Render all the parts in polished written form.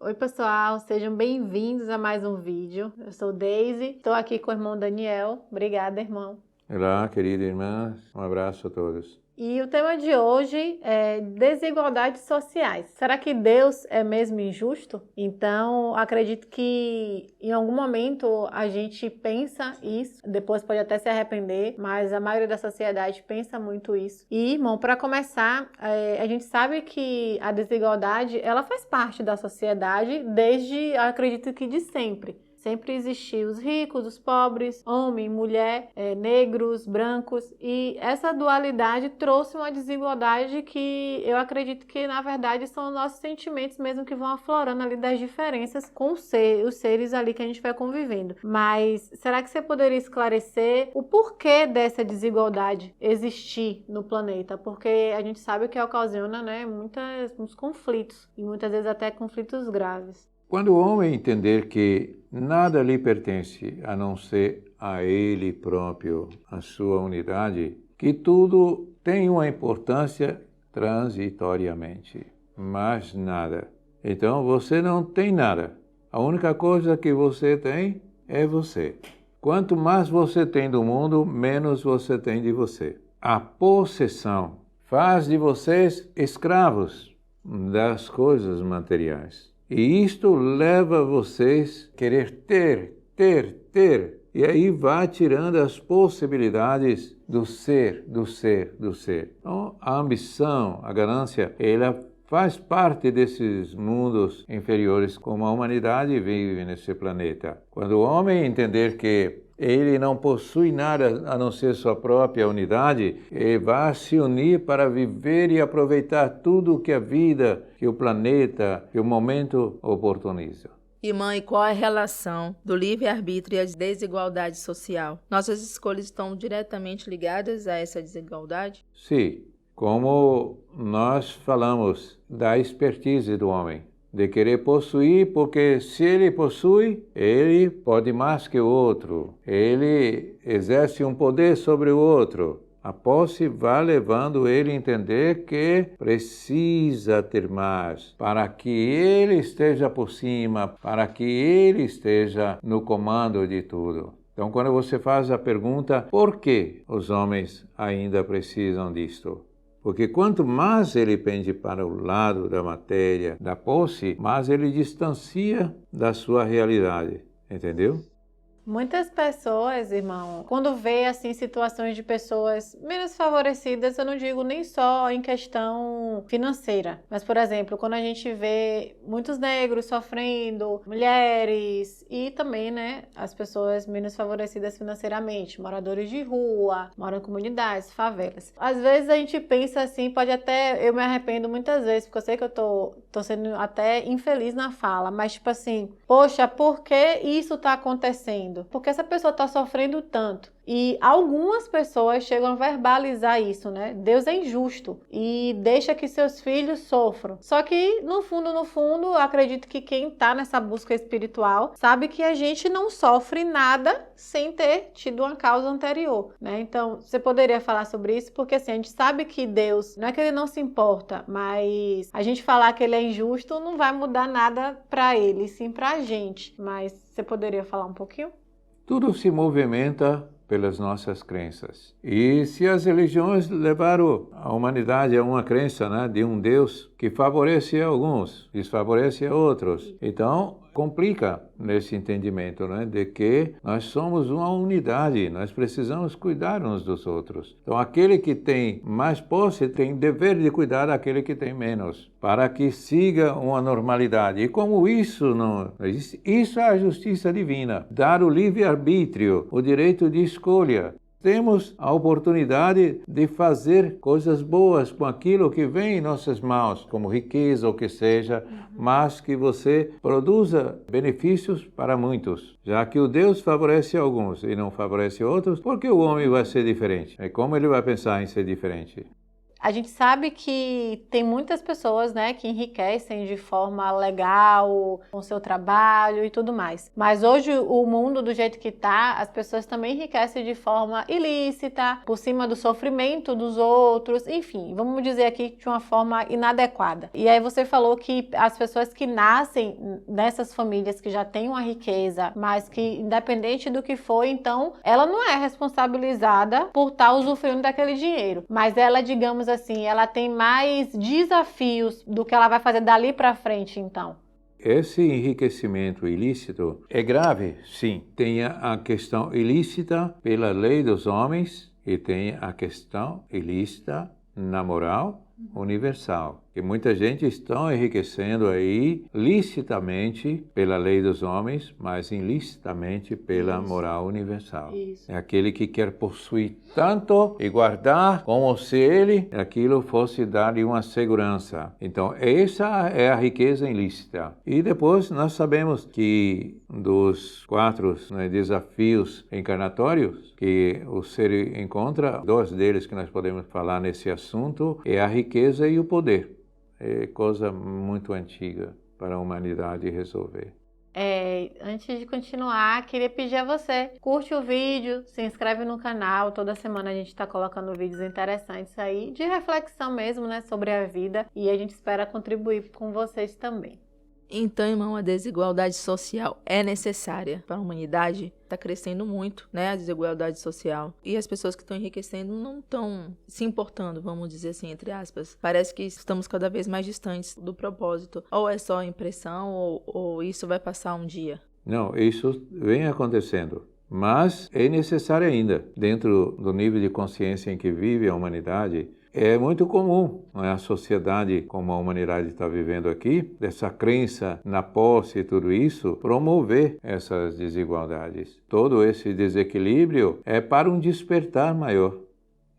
Oi pessoal, sejam bem-vindos a mais um vídeo. Eu sou Daisy, estou aqui com o irmão Daniel. Obrigada, irmão. Olá, querida irmã, um abraço a todos. E o tema de hoje é desigualdades sociais. Será que Deus é mesmo injusto? Então, acredito que em algum momento a gente pensa isso, depois pode até se arrepender, mas a maioria da sociedade pensa muito isso. E, irmão, para começar, a gente sabe que a desigualdade, ela faz parte da sociedade desde, acredito que de sempre. Sempre existiu os ricos, os pobres, homem, mulher, negros, brancos, e essa dualidade trouxe uma desigualdade que eu acredito que, na verdade, são nossos sentimentos mesmo que vão aflorando ali das diferenças com os seres ali que a gente vai convivendo. Mas será que você poderia esclarecer o porquê dessa desigualdade existir no planeta? Porque a gente sabe que ocasiona, né, muitos conflitos, e muitas vezes até conflitos graves. Quando o homem entender que nada lhe pertence a não ser a ele próprio, a sua unidade, que tudo tem uma importância transitoriamente, mas nada. Então você não tem nada. A única coisa que você tem é você. Quanto mais você tem do mundo, menos você tem de você. A possessão faz de vocês escravos das coisas materiais. E isto leva vocês a querer ter. E aí vai tirando as possibilidades do ser. Então, a ambição, a ganância, ela faz parte desses mundos inferiores como a humanidade vive nesse planeta. Quando o homem entender que ele não possui nada a não ser sua própria unidade, ele vai se unir para viver e aproveitar tudo que a vida, que o planeta, que o momento oportuniza. Irmã, e qual é a relação do livre-arbítrio e a desigualdade social? Nossas escolhas estão diretamente ligadas a essa desigualdade? Sim, como nós falamos da expertise do homem, de querer possuir, porque se ele possui, ele pode mais que o outro, ele exerce um poder sobre o outro. A posse vai levando ele a entender que precisa ter mais, para que ele esteja por cima, para que ele esteja no comando de tudo. Então, quando você faz a pergunta, por que os homens ainda precisam disto? Porque quanto mais ele pende para o lado da matéria, da posse, mais ele distancia da sua realidade, entendeu? Muitas pessoas, irmão, quando vê assim situações de pessoas menos favorecidas, eu não digo nem só em questão financeira, mas, por exemplo, quando a gente vê muitos negros sofrendo, mulheres e também, né, as pessoas menos favorecidas financeiramente, moradores de rua, moram em comunidades, favelas. Às vezes a gente pensa assim, pode até, eu me arrependo muitas vezes, porque eu sei que eu tô sendo até infeliz na fala, mas tipo assim, poxa, por que isso tá acontecendo? Porque essa pessoa está sofrendo tanto. E algumas pessoas chegam a verbalizar isso, né? Deus é injusto e deixa que seus filhos sofram. Só que, no fundo, eu acredito que quem está nessa busca espiritual sabe que a gente não sofre nada sem ter tido uma causa anterior, né? Então, você poderia falar sobre isso? Porque, assim, a gente sabe que Deus, não é que ele não se importa, mas a gente falar que ele é injusto não vai mudar nada para ele, sim para a gente. Mas você poderia falar um pouquinho? Tudo se movimenta pelas nossas crenças. E se as religiões levaram a humanidade a uma crença, né, de um Deus que favorece a alguns, desfavorece a outros, então complica nesse entendimento, né, de que nós somos uma unidade, nós precisamos cuidar uns dos outros. Então aquele que tem mais posse tem dever de cuidar daquele que tem menos, para que siga uma normalidade. E como isso não existe, isso é a justiça divina, dar o livre-arbítrio, o direito de escolha. Temos a oportunidade de fazer coisas boas com aquilo que vem em nossas mãos, como riqueza ou que seja, mas que você produza benefícios para muitos. Já que o Deus favorece alguns e não favorece outros, por que o homem vai ser diferente? E como ele vai pensar em ser diferente? A gente sabe que tem muitas pessoas, né, que enriquecem de forma legal com o seu trabalho e tudo mais. Mas hoje o mundo do jeito que tá, as pessoas também enriquecem de forma ilícita, por cima do sofrimento dos outros, enfim, vamos dizer aqui de uma forma inadequada. E aí você falou que as pessoas que nascem nessas famílias que já têm uma riqueza, mas que independente do que for, então ela não é responsabilizada por estar usufruindo daquele dinheiro, mas ela, digamos assim, ela tem mais desafios do que ela vai fazer dali para frente, então. Esse enriquecimento ilícito é grave, sim. Tem a questão ilícita pela lei dos homens e tem a questão ilícita na moral universal. E muita gente está enriquecendo aí licitamente pela lei dos homens, mas ilicitamente pela moral universal. Isso. É aquele que quer possuir tanto e guardar como se aquilo fosse dar-lhe uma segurança. Então, essa é a riqueza ilícita. E depois nós sabemos que dos 4 desafios encarnatórios que o ser encontra, 2 deles que nós podemos falar nesse assunto é a riqueza e o poder. É coisa muito antiga para a humanidade resolver. Antes de continuar, queria pedir a você, curte o vídeo, se inscreve no canal, toda semana a gente está colocando vídeos interessantes aí, de reflexão mesmo, né, sobre a vida, e a gente espera contribuir com vocês também. Então, irmão, a desigualdade social é necessária para a humanidade. Está crescendo muito, né, a desigualdade social. E as pessoas que estão enriquecendo não estão se importando, vamos dizer assim, entre aspas. Parece que estamos cada vez mais distantes do propósito. Ou é só impressão, ou isso vai passar um dia. Não, isso vem acontecendo. Mas é necessário ainda, dentro do nível de consciência em que vive a humanidade. É muito comum, não é? A sociedade como a humanidade está vivendo aqui, dessa crença na posse e tudo isso, promover essas desigualdades. Todo esse desequilíbrio é para um despertar maior.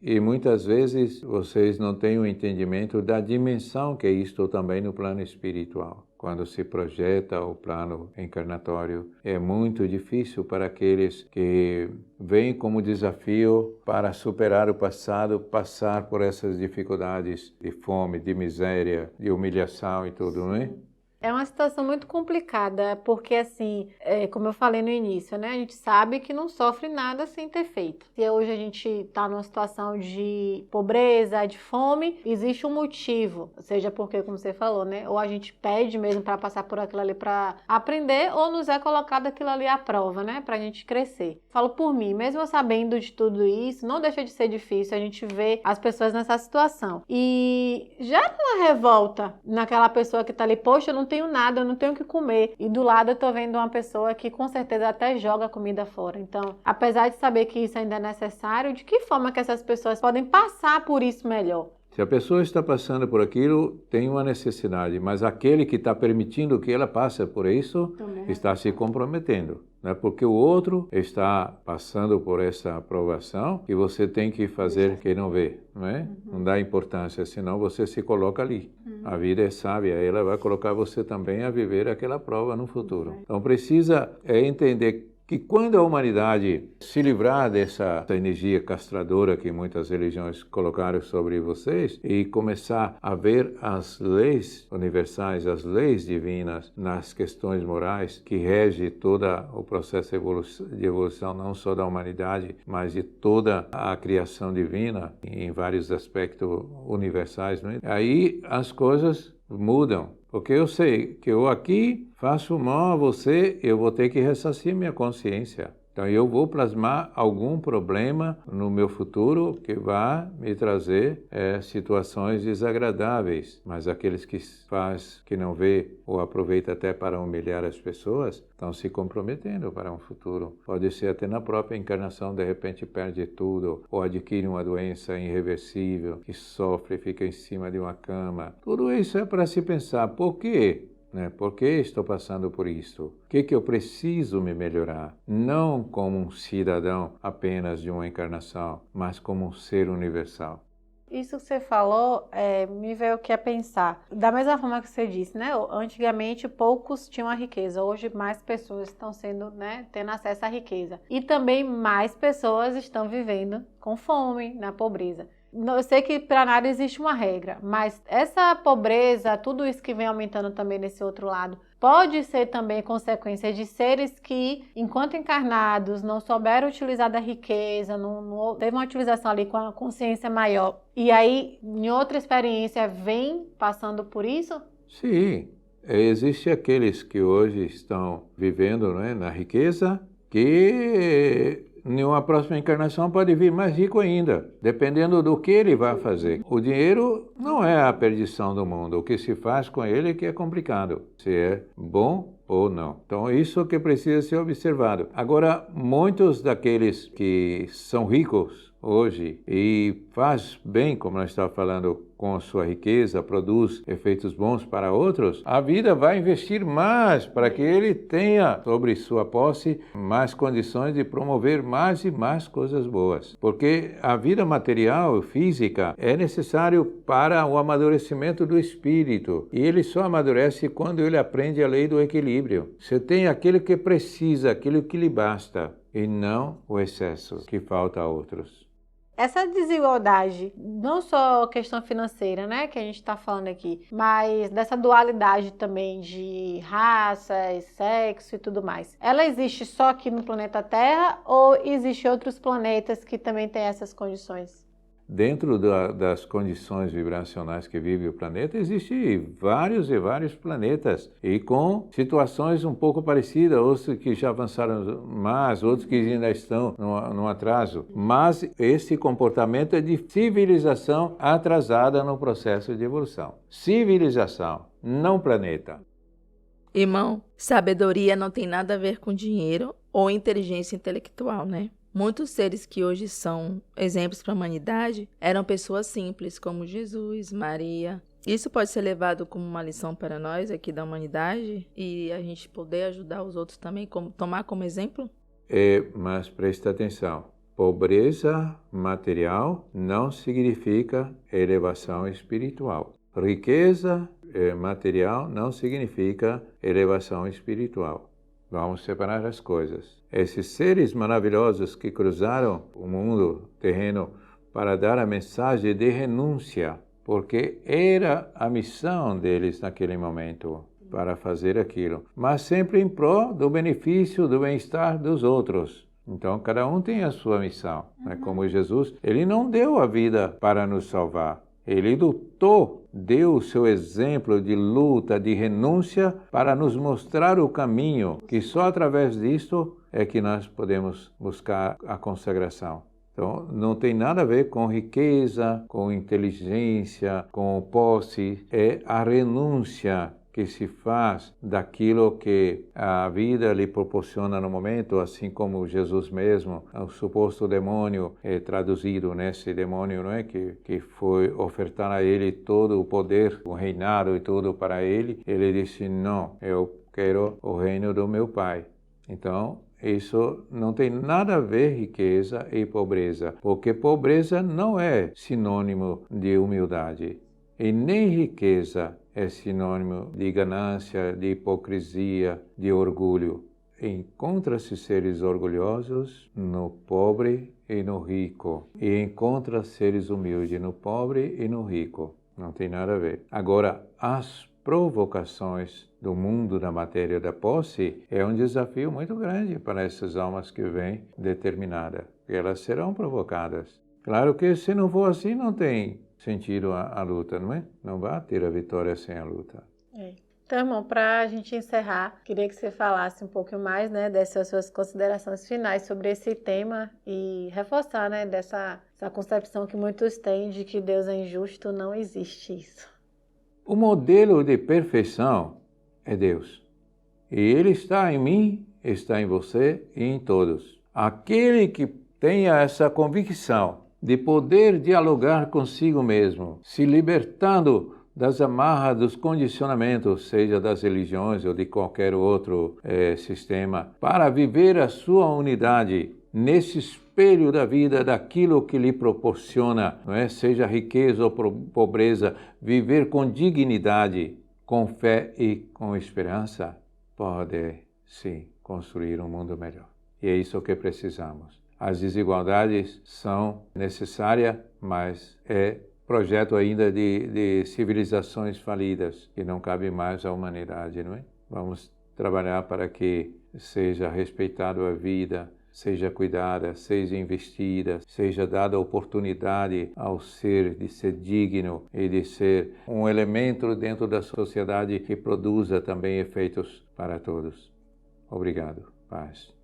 E muitas vezes vocês não têm o entendimento da dimensão que é isto também no plano espiritual. Quando se projeta o plano encarnatório, é muito difícil para aqueles que vêm como desafio para superar o passado, passar por essas dificuldades de fome, de miséria, de humilhação e tudo, não é? É uma situação muito complicada, porque assim, como eu falei no início, né? A gente sabe que não sofre nada sem ter feito. Se hoje a gente está numa situação de pobreza, de fome, existe um motivo. Seja porque, como você falou, né? Ou a gente pede mesmo para passar por aquilo ali para aprender, ou nos é colocado aquilo ali à prova, né? Para a gente crescer. Falo por mim, mesmo eu sabendo de tudo isso, não deixa de ser difícil a gente ver as pessoas nessa situação. E já uma revolta naquela pessoa que está ali, poxa, eu não tenho nada, eu não tenho o que comer. E do lado eu tô vendo uma pessoa que com certeza até joga comida fora. Então, apesar de saber que isso ainda é necessário, de que forma que essas pessoas podem passar por isso melhor? Se a pessoa está passando por aquilo, tem uma necessidade, mas aquele que está permitindo que ela passe por isso, está se comprometendo. Não é porque o outro está passando por essa aprovação que você tem que fazer que não vê, não é? Não dá importância, senão você se coloca ali. A vida é sábia, ela vai colocar você também a viver aquela prova no futuro. Então precisa entender que quando a humanidade se livrar dessa energia castradora que muitas religiões colocaram sobre vocês e começar a ver as leis universais, as leis divinas nas questões morais que regem todo o processo de evolução não só da humanidade, mas de toda a criação divina em vários aspectos universais, não é? Aí as coisas mudam. Porque eu sei que eu aqui faço mal a você, eu vou ter que ressarcir minha consciência. Então eu vou plasmar algum problema no meu futuro que vai me trazer situações desagradáveis. Mas aqueles que não vê ou aproveita até para humilhar as pessoas, estão se comprometendo para um futuro. Pode ser até na própria encarnação, de repente perde tudo, ou adquire uma doença irreversível, que sofre, fica em cima de uma cama. Tudo isso é para se pensar, por quê? Por que estou passando por isso? O que eu preciso me melhorar? Não como um cidadão apenas de uma encarnação, mas como um ser universal. Isso que você falou me veio o que é pensar. Da mesma forma que você disse, né? Antigamente poucos tinham a riqueza, hoje mais pessoas estão sendo, né, tendo acesso à riqueza. E também mais pessoas estão vivendo com fome, na pobreza. Eu sei que para nada existe uma regra, mas essa pobreza, tudo isso que vem aumentando também nesse outro lado, pode ser também consequência de seres que, enquanto encarnados, não souberam utilizar da riqueza, não teve uma utilização ali com a consciência maior. E aí, em outra experiência, vem passando por isso? Sim, existem aqueles que hoje estão vivendo, não é, na riqueza, que em uma próxima encarnação pode vir mais rico ainda, dependendo do que ele vai fazer. O dinheiro não é a perdição do mundo, o que se faz com ele é que é complicado, se é bom ou não. Então, isso que precisa ser observado. Agora, muitos daqueles que são ricos hoje e faz bem, como nós estávamos falando, com a sua riqueza, produz efeitos bons para outros, a vida vai investir mais para que ele tenha sobre sua posse mais condições de promover mais e mais coisas boas. Porque a vida material, física, é necessário para o amadurecimento do espírito. E ele só amadurece quando ele aprende a lei do equilíbrio. Você tem aquilo que precisa, aquilo que lhe basta, e não o excesso que falta a outros. Essa desigualdade, não só questão financeira, né, que a gente está falando aqui, mas dessa dualidade também de raças, sexo e tudo mais, ela existe só aqui no planeta Terra ou existe outros planetas que também têm essas condições? Dentro das condições vibracionais que vive o planeta, existem vários e vários planetas e com situações um pouco parecidas, outros que já avançaram mais, outros que ainda estão no atraso. Mas esse comportamento é de civilização atrasada no processo de evolução. Civilização, não planeta. Irmão, sabedoria não tem nada a ver com dinheiro ou inteligência intelectual, né? Muitos seres que hoje são exemplos para a humanidade eram pessoas simples, como Jesus, Maria. Isso pode ser levado como uma lição para nós aqui da humanidade e a gente poder ajudar os outros também, tomar como exemplo? Mas presta atenção. Pobreza material não significa elevação espiritual. Riqueza material não significa elevação espiritual. Vamos separar as coisas. Esses seres maravilhosos que cruzaram o mundo terreno para dar a mensagem de renúncia, porque era a missão deles naquele momento para fazer aquilo, mas sempre em prol do benefício, do bem-estar dos outros. Então, cada um tem a sua missão. Como Jesus, ele não deu a vida para nos salvar. Ele lutou, deu o seu exemplo de luta, de renúncia, para nos mostrar o caminho, que só através disto é que nós podemos buscar a consagração. Então, não tem nada a ver com riqueza, com inteligência, com posse, é a renúncia que se faz daquilo que a vida lhe proporciona no momento, assim como Jesus mesmo, o suposto demônio traduzido nesse demônio, não é, que foi ofertar a ele todo o poder, o reinado e tudo para ele. Ele disse: não, eu quero o reino do meu Pai. Então, isso não tem nada a ver riqueza e pobreza, porque pobreza não é sinônimo de humildade e nem riqueza é sinônimo de ganância, de hipocrisia, de orgulho. Encontra-se seres orgulhosos no pobre e no rico. E encontra seres humildes no pobre e no rico. Não tem nada a ver. Agora, as provocações do mundo da matéria da posse é um desafio muito grande para essas almas que vêm determinadas. Elas serão provocadas. Claro que se não for assim, não tem sentido a luta, não é? Não vai ter a vitória sem a luta. Então, irmão, para a gente encerrar, queria que você falasse um pouco mais, né, dessas suas considerações finais sobre esse tema e reforçar, né, essa concepção que muitos têm de que Deus é injusto. Não existe isso. O modelo de perfeição é Deus. E Ele está em mim, está em você e em todos. Aquele que tenha essa convicção de poder dialogar consigo mesmo, se libertando das amarras dos condicionamentos, seja das religiões ou de qualquer outro sistema, para viver a sua unidade nesse espelho da vida, daquilo que lhe proporciona, não é? Seja riqueza ou pobreza, viver com dignidade, com fé e com esperança, pode sim construir um mundo melhor. E é isso que precisamos. As desigualdades são necessárias, mas é projeto ainda de civilizações falidas, que não cabe mais à humanidade, não é? Vamos trabalhar para que seja respeitado a vida, seja cuidada, seja investida, seja dada oportunidade ao ser de ser digno e de ser um elemento dentro da sociedade que produza também efeitos para todos. Obrigado. Paz.